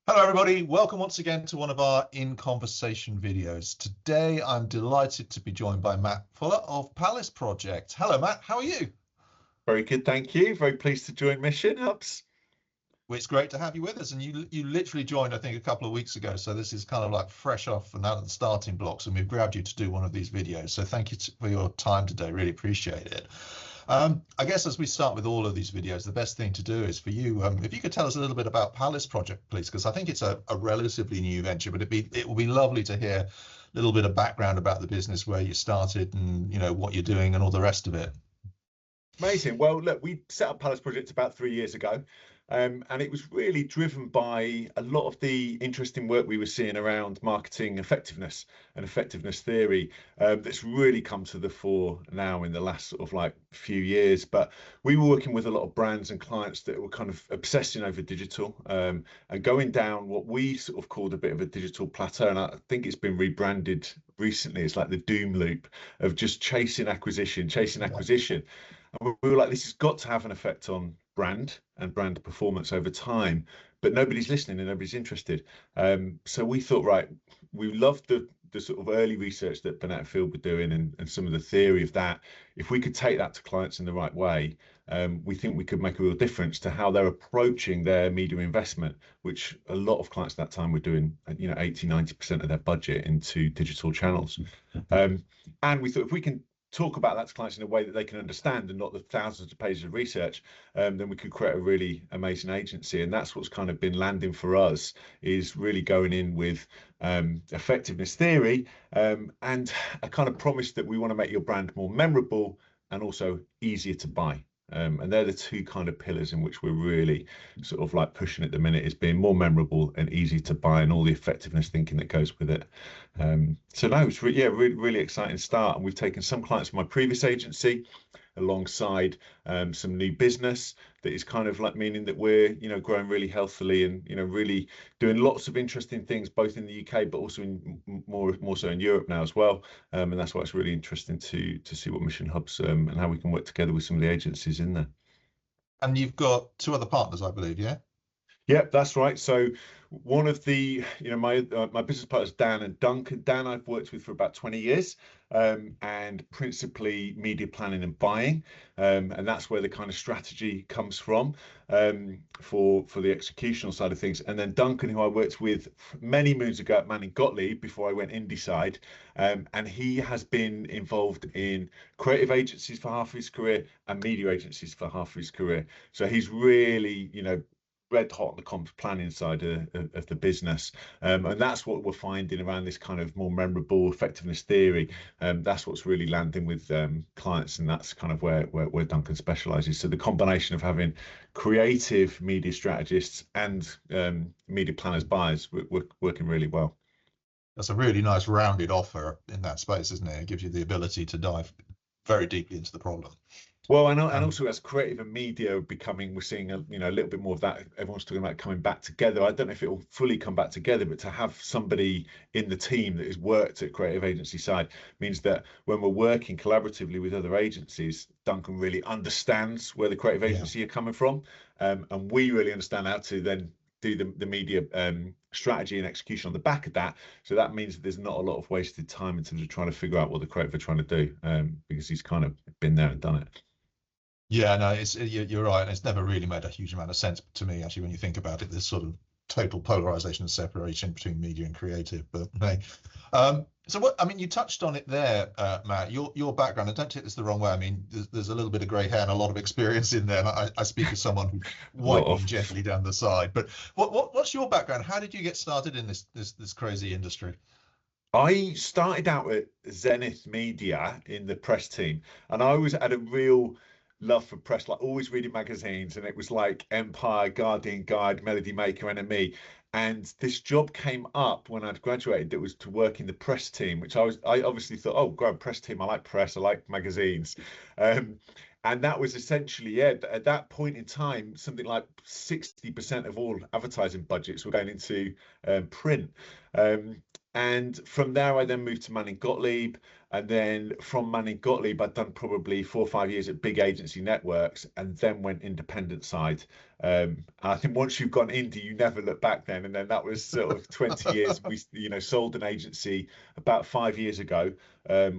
Hello, everybody. Welcome once again to one of our In Conversation videos. Today, I'm delighted to be joined by Matt Fuller of Palace Project. Hello, Matt. How are you? Very good, thank you. Very pleased to join Mission Ups. Well, it's great to have you with us. And you literally joined, I think, a couple of weeks ago. So this is kind of like fresh off and out of the starting blocks. And we've grabbed you to do one of these videos. So thank you for your time today. Really appreciate it. I guess as we start with all of these videos, the best thing to do is for you, if you could tell us a little bit about Palace Project, please, because I think it's a relatively new venture, but it will be lovely to hear a little bit of background about the business, where you started, and what you're doing, and all the rest of it. Amazing. Well, look, we set up Palace Project about 3 years ago, and it was really driven by a lot of the interesting work we were seeing around marketing effectiveness and effectiveness theory that's really come to the fore now in the last sort of like few years. But we were working with a lot of brands and clients that were kind of obsessing over digital and going down what we sort of called a bit of a digital plateau. And I think it's been rebranded recently. It's like the doom loop of just chasing acquisition. And we were like, this has got to have an effect on brand and brand performance over time, but nobody's listening and nobody's interested. So we thought, right, we loved the sort of early research that Burnett Field were doing and some of the theory of that. If we could take that to clients in the right way, we think we could make a real difference to how they're approaching their media investment, which a lot of clients at that time were doing, 80-90% of their budget into digital channels. And we thought if we can talk about that to clients in a way that they can understand and not the thousands of pages of research, then we could create a really amazing agency. And that's what's kind of been landing for us, is really going in with effectiveness theory and a kind of promise that we want to make your brand more memorable and also easier to buy. And they're the two kind of pillars in which we're really sort of like pushing at the minute, is being more memorable and easy to buy and all the effectiveness thinking that goes with it. So no, it's really exciting start. And we've taken some clients from my previous agency alongside some new business that is kind of like meaning that we're growing really healthily and really doing lots of interesting things both in the UK but also in more so in Europe now as well, and that's why it's really interesting to see what Mission Hubs and how we can work together with some of the agencies in there. And you've got two other partners, I believe, yeah? Yep, that's right. So one of the, my business partners, Dan and Duncan. Dan I've worked with for about 20 years, and principally media planning and buying, and that's where the kind of strategy comes from, for the executional side of things. And then Duncan, who I worked with many moons ago at Manning Gottlieb before I went indie side, and he has been involved in creative agencies for half of his career and media agencies for half of his career. So he's really, red hot on the comms planning side of the business, and that's what we're finding around this kind of more memorable effectiveness theory. That's what's really landing with clients, and that's kind of where Duncan specializes. So the combination of having creative media strategists and media planners buyers working really well. That's a really nice rounded offer in that space, isn't it? It gives you the ability to dive very deeply into the problem. Well, and also as creative and media becoming, we're seeing a little bit more of that. Everyone's talking about coming back together. I don't know if it will fully come back together, but to have somebody in the team that has worked at creative agency side means that when we're working collaboratively with other agencies, Duncan really understands where the creative agency are coming from, and we really understand how to then do the media strategy and execution on the back of that. So that means that there's not a lot of wasted time in terms of trying to figure out what the creative are trying to do, because he's kind of been there and done it. Yeah, no, you're right. And it's never really made a huge amount of sense to me, actually, when you think about it, this sort of total polarization and separation between media and creative. But hey, so what, I mean, you touched on it there, Matt, your background, and don't take this the wrong way. I mean, there's a little bit of grey hair and a lot of experience in there. And I speak as someone who's wiping gently down the side. But what's your background? How did you get started in this crazy industry? I started out at Zenith Media in the press team, and I always had a real love for press, like always reading magazines, and it was like Empire, Guardian, Guide, Melody Maker, NME. And this job came up when I'd graduated that was to work in the press team, which I obviously thought, oh, great, press team, I like press, I like magazines. And that was essentially, at that point in time, something like 60% of all advertising budgets were going into print. And from there, I then moved to Manning Gottlieb, And then from Manning Gottlieb, I'd done probably 4 or 5 years at big agency networks, and then went independent side. I think once you've gone indie, you never look back then. And then that was sort of 20 years. We, sold an agency about 5 years ago,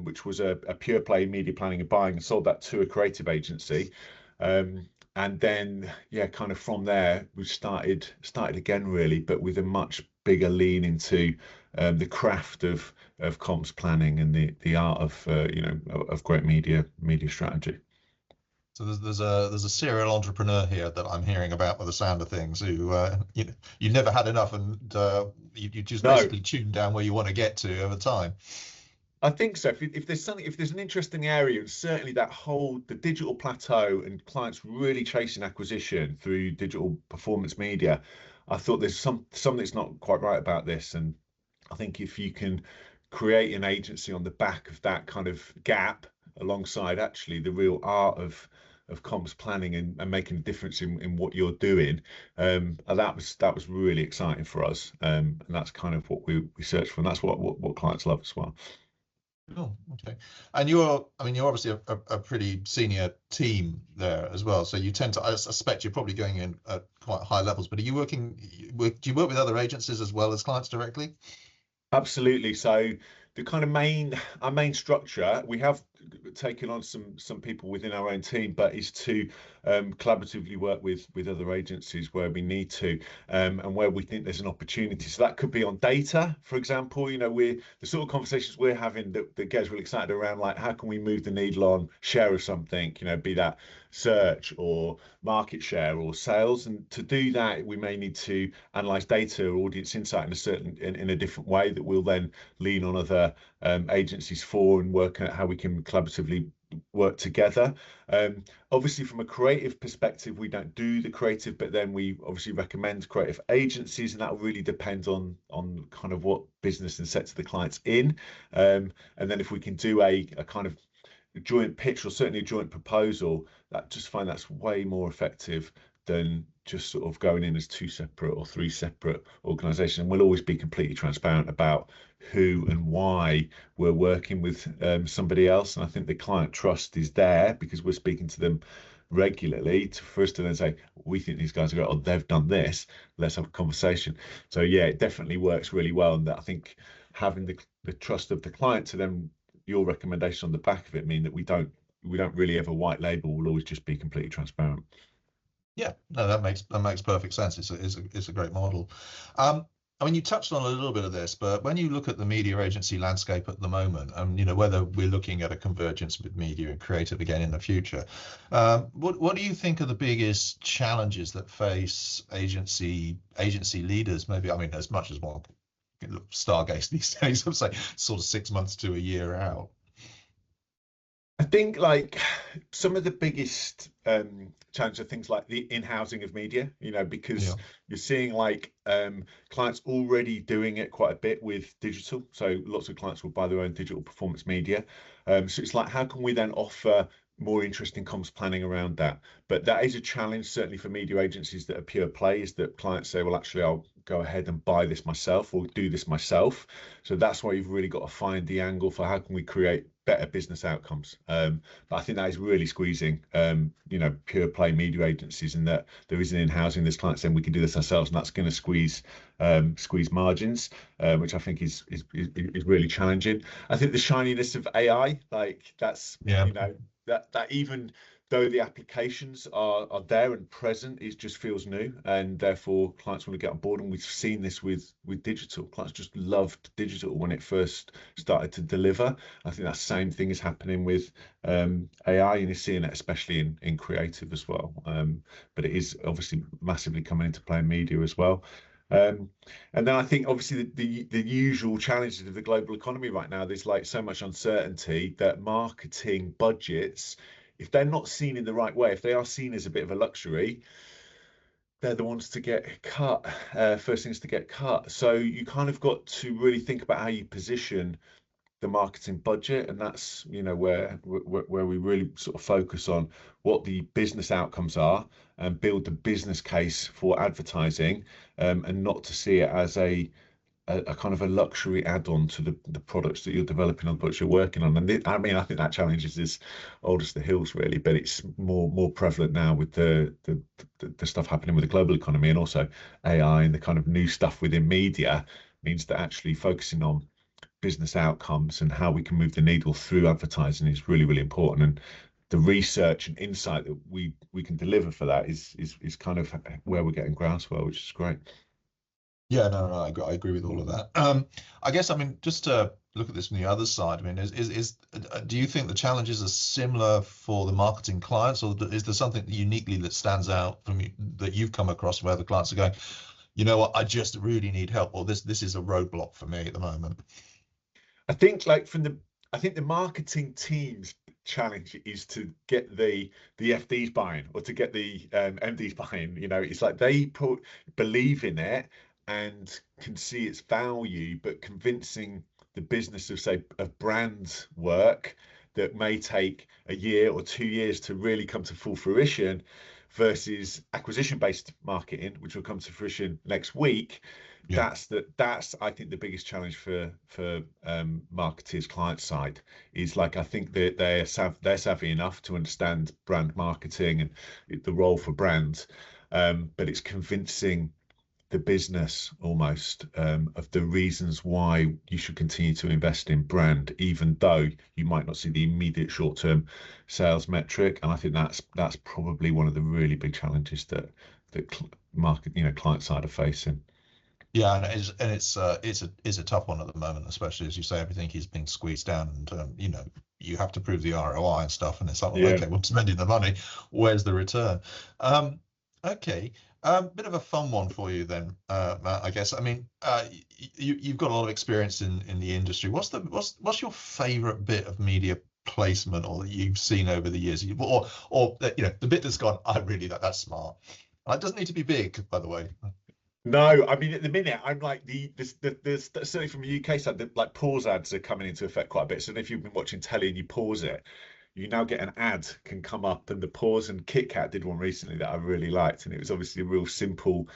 which was a pure play media planning and buying, and sold that to a creative agency. And then, yeah, kind of from there, we started again, really, but with a much bigger lean into the craft of comms planning and the art of of great media strategy. So there's a serial entrepreneur here that I'm hearing about, by the sound of things, who you never had enough, and you just basically tune down where you want to get to over time. I think so. If there's something, if there's an interesting area, and certainly the digital plateau and clients really chasing acquisition through digital performance media, I thought there's something that's not quite right about this. And I think if you can create an agency on the back of that kind of gap, alongside actually the real art of comms planning and making a difference in what you're doing, that was really exciting for us. And that's kind of what we search for, and that's what clients love as well. Oh, okay. And you're obviously a pretty senior team there as well. So you tend to, I suspect you're probably going in at quite high levels, but do you work with other agencies as well as clients directly? Absolutely. So the kind of our main structure, we have taken on some people within our own team, but is to collaboratively work with other agencies where we need to, and where we think there's an opportunity. So that could be on data, for example. We're the sort of conversations we're having that gets really excited around, like, how can we move the needle on share of something, be that search or market share or sales. And to do that, we may need to analyze data or audience insight in a different way that we'll then lean on other agencies for, and work out how we can collaboratively work together. Obviously, from a creative perspective, we don't do the creative, but then we obviously recommend creative agencies, and that will really depend on kind of what business and sector the client's in. And then if we can do a kind of joint pitch, or certainly a joint proposal, find that's way more effective than just sort of going in as 2 separate or 3 separate organizations. And we'll always be completely transparent about who and why we're working with somebody else. And I think the client trust is there because we're speaking to them regularly for us to then say, we think these guys are great, or they've done this, let's have a conversation. So yeah, it definitely works really well. And that, I think, having the trust of the client to then your recommendation on the back of it mean that we don't really ever white label. We'll always just be completely transparent. Yeah, no, that makes perfect sense. It's a great model. You touched on a little bit of this, but when you look at the media agency landscape at the moment, and whether we're looking at a convergence with media and creative again in the future, what do you think are the biggest challenges that face agency leaders? Maybe, as much as one stargaze these days, I'd say sort of 6 months to a year out. I think, like, some of the biggest challenges are things like the in-housing of media, because you're seeing like clients already doing it quite a bit with digital. So lots of clients will buy their own digital performance media. So it's like, how can we then offer more interesting comms planning around that? But that is a challenge, certainly for media agencies that are pure plays, that clients say, well, actually, I'll go ahead and buy this myself or do this myself. So that's why you've really got to find the angle for how can we create better business outcomes. But I think that is really squeezing, pure play media agencies, and that there is an in-housing. There's clients saying we can do this ourselves, and that's going to squeeze margins, which I think is really challenging. I think the shininess of AI, like that's, that even though the applications are there and present, it just feels new, and therefore clients want to get on board. And we've seen this with digital. Clients just loved digital when it first started to deliver. I think that same thing is happening with AI, and you're seeing it especially in creative as well. But it is obviously massively coming into play in media as well. And then I think obviously the usual challenges of the global economy right now, there's like so much uncertainty that marketing budgets, if they're not seen in the right way, if they are seen as a bit of a luxury, they're the ones to get cut, first things to get cut. So you kind of got to really think about how you position the marketing budget, and that's where we really sort of focus on what the business outcomes are and build the business case for advertising, and not to see it as a a kind of a luxury add-on to the products that you're developing on, the products you're working on. And I mean, I think that challenge is as old as the hills, really, but it's more prevalent now with the stuff happening with the global economy, and also AI and the kind of new stuff within media means that actually focusing on business outcomes and how we can move the needle through advertising is really, really important. And the research and insight that we can deliver for that is kind of where we're getting groundswell, which is great. Yeah, no, I agree with all of that. I guess, I mean, just to look at this from the other side, I mean, do you think the challenges are similar for the marketing clients, or is there something uniquely that stands out from you that you've come across where the clients are going, you know what, I just really need help, or this is a roadblock for me at the moment? I think like I think the marketing team's challenge is to get the FDs buying, or to get the MDs buying. You know, it's like they believe in it and can see its value, but convincing the business of, say, of brand work that may take a year or 2 years to really come to full fruition, versus acquisition-based marketing, which will come to fruition next week. Yeah. That's I think the biggest challenge for marketers client side, is like, I think that they're savvy enough to understand brand marketing and the role for brands, but it's convincing the business almost of the reasons why you should continue to invest in brand, even though you might not see the immediate short-term sales metric. And I think that's probably one of the really big challenges that client side are facing. Yeah, and it's a tough one at the moment, especially as you say, everything is being squeezed down, and you know, you have to prove the ROI and stuff, and it's like, well, okay, we're spending the money, where's the return? Okay, bit of a fun one for you then, Matt, I guess. I mean, you've got a lot of experience in the industry. What's your favorite bit of media placement, or that you've seen over the years, or you know, the bit that's gone, I really that's smart. It doesn't need to be big, by the way. No, I mean, at the minute, I'm like certainly from the UK side, like pause ads are coming into effect quite a bit. So if you've been watching telly and you pause it, you now get an ad can come up. And the pause, and Kit Kat did one recently that I really liked, and it was obviously a real simple.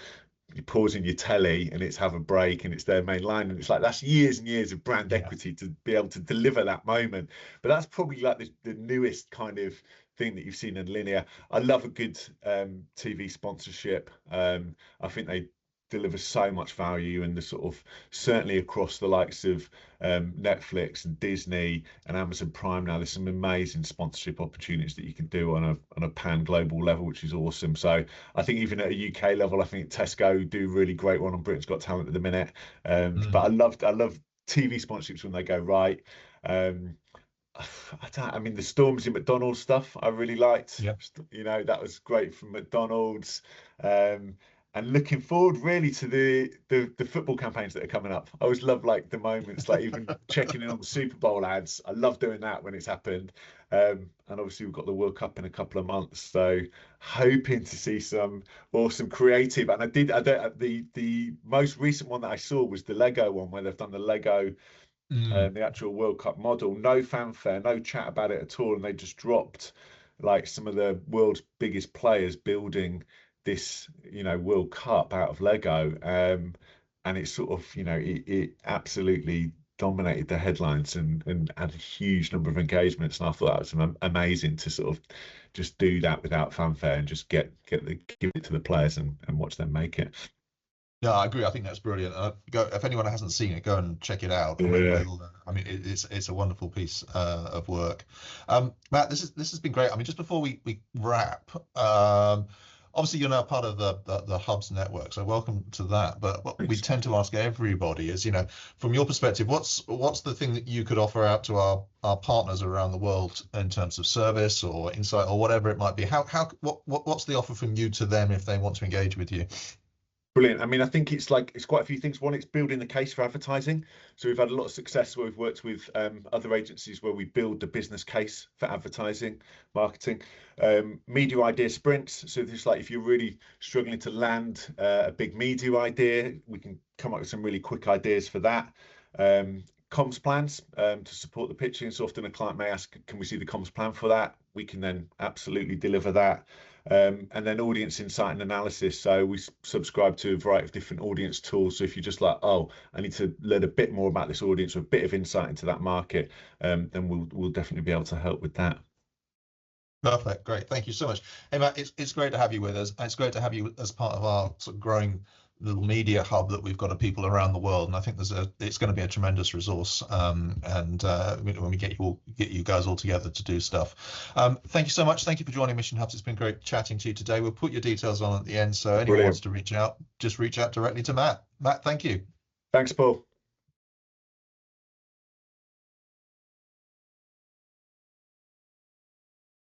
You pause in your telly and it's have a break and it's their main line, and it's like, that's years and years of brand equity to be able to deliver that moment. But that's probably like the newest kind of thing that you've seen in linear. I love a good TV sponsorship. I think they deliver so much value, and the sort of, certainly across the likes of Netflix and Disney and Amazon Prime now, there's some amazing sponsorship opportunities that you can do on a pan global level, which is awesome. So I think even at a UK level, I think Tesco do really great one on Britain's Got Talent at the minute. But I love TV sponsorships when they go right. I mean, the Stormzy McDonald's stuff I really liked. Yeah. You know, that was great from McDonald's. And looking forward really to the football campaigns that are coming up. I always love like the moments, like even checking in on the Super Bowl ads. I love doing that when it's happened. And obviously we've got the World Cup in a couple of months, so hoping to see some awesome creative. And the most recent one that I saw was the Lego one, where they've done the Lego the actual World Cup model. No fanfare, no chat about it at all, and they just dropped like some of the world's biggest players building this, you know, World Cup out of Lego, and it's sort of, you know, it absolutely dominated the headlines and had a huge number of engagements. And I thought that was amazing to sort of just do that without fanfare and just give it to the players and watch them make it. Yeah, I agree. I think that's brilliant. If anyone hasn't seen it, go and check it out. Yeah. I mean, it's a wonderful piece of work. Matt, this has been great. I mean, just before we wrap, obviously you're now part of the Hubs network, so welcome to that. But what we tend to ask everybody is, you know, from your perspective, what's the thing that you could offer out to our partners around the world in terms of service or insight or whatever it might be? What's the offer from you to them if they want to engage with you? Brilliant. I mean, I think it's quite a few things. One, it's building the case for advertising. So we've had a lot of success where we've worked with other agencies where we build the business case for advertising, marketing, media idea sprints. So this, like, if you're really struggling to land a big media idea, we can come up with some really quick ideas for that. comms plans to support the pitching. So often a client may ask, can we see the comms plan for that? We can then absolutely deliver that. And then audience insight and analysis. So we subscribe to a variety of different audience tools. So if you're just like, oh, I need to learn a bit more about this audience or a bit of insight into that market, then we'll definitely be able to help with that. Perfect. Great. Thank you so much. Hey, Matt, it's great to have you with us. It's great to have you as part of our sort of growing little media hub that we've got of people around the world. And I think it's going to be a tremendous resource. When we get you guys all together to do stuff. Thank you so much. Thank you for joining Mission Hubs. It's been great chatting to you today. We'll put your details on at the end. So anyone wants to reach out, just reach out directly to Matt. Matt, thank you. Thanks, Paul.